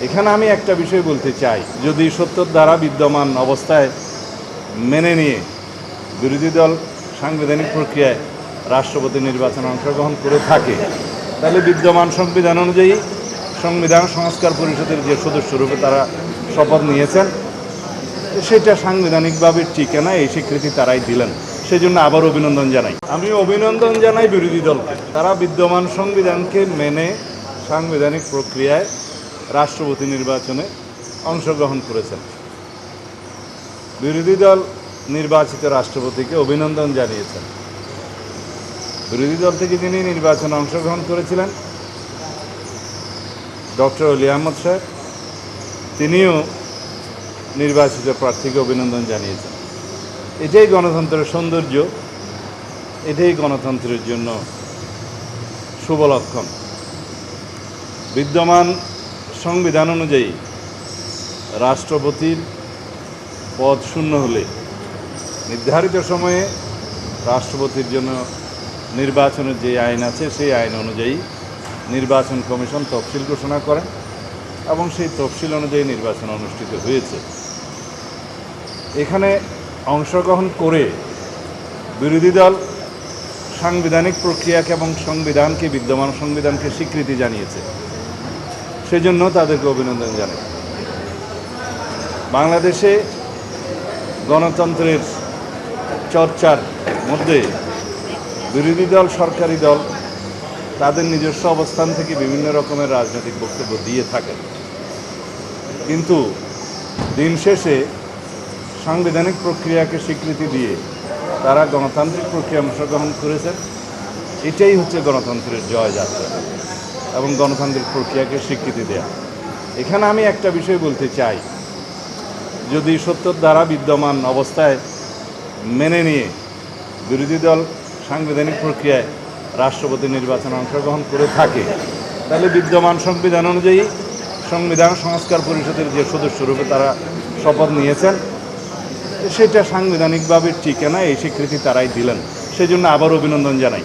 এখানে আমি একটা বিষয় বলতে চাই, যদি ৭০ ধারা বিদ্যমান অবস্থায় মেনে নিয়ে বিরোধী দল সাংবিধানিক প্রক্রিয়ায় রাষ্ট্রপতি নির্বাচনে অংশগ্রহণ করে থাকে, তাহলে বিদ্যমান সংবিধান অনুযায়ী সংবিধান সংস্কার পরিষদের যে সদস্যরূপে তারা শপথ নিয়েছেন, সেটা সাংবিধানিকভাবে টিকে না, এই স্বীকৃতি তারাই দিলেন। সেজন্য আবার অভিনন্দন জানাই। আমি অভিনন্দন জানাই বিরোধী দলকে। তারা বিদ্যমান সংবিধানকে মেনে সাংবিধানিক প্রক্রিয়ায় রাষ্ট্রপতি নির্বাচনে অংশগ্রহণ করেছেন। বিরোধী দল নির্বাচিত রাষ্ট্রপতিকে অভিনন্দন জানিয়েছেন। বিরোধী দল থেকে যিনি নির্বাচনে অংশগ্রহণ করেছিলেন ডক্টর অলি আহমদ সাহেব, তিনিও নির্বাচিত প্রার্থীকে অভিনন্দন জানিয়েছেন। এটাই গণতন্ত্রের সৌন্দর্য, এটাই গণতন্ত্রের জন্য শুভ লক্ষণ। বিদ্যমান সংবিধান অনুযায়ী রাষ্ট্রপতির পদ শূন্য হলে নির্ধারিত সময়ে রাষ্ট্রপতির জন্য নির্বাচনের যে আইন আছে, সেই আইন অনুযায়ী নির্বাচন কমিশন তফসিল ঘোষণা করেন এবং সেই তফসিল অনুযায়ী নির্বাচন অনুষ্ঠিত হয়েছে। এখানে অংশগ্রহণ করে বিরোধী দল সাংবিধানিক প্রক্রিয়াকে এবং সংবিধানকে, বিদ্যমান সংবিধানকে স্বীকৃতি জানিয়েছে। সেজন্য তাদেরকে অভিনন্দন জানাই। বাংলাদেশে গণতন্ত্রের চর্চার মধ্যে বিরোধী দল, সরকারি দল তাদের নিজস্ব অবস্থান থেকে বিভিন্ন রকমের রাজনৈতিক বক্তব্য দিয়ে থাকেন, কিন্তু দিন শেষে সাংবিধানিক প্রক্রিয়াকে স্বীকৃতি দিয়ে তারা গণতান্ত্রিক প্রক্রিয়া অংশগ্রহণ করেছেন। এটাই হচ্ছে গণতন্ত্রের জয়যাত্রা এবং গণতান্ত্রিক প্রক্রিয়াকে স্বীকৃতি দেয়া। এখানে আমি একটা বিষয় বলতে চাই, যদি ৭০ ধারা বিদ্যমান অবস্থায় মেনে নিয়ে বিরোধী দল সাংবিধানিক প্রক্রিয়ায় রাষ্ট্রপতি নির্বাচনে অংশগ্রহণ করে থাকে, তাহলে বিদ্যমান সংবিধান অনুযায়ী সংবিধান সংস্কার পরিষদের যে সদস্যরূপে তারা শপথ নিয়েছেন, সেটা সাংবিধানিকভাবে টিকে না, এই স্বীকৃতি তারাই দিলেন। সেজন্য আবার অভিনন্দন জানাই।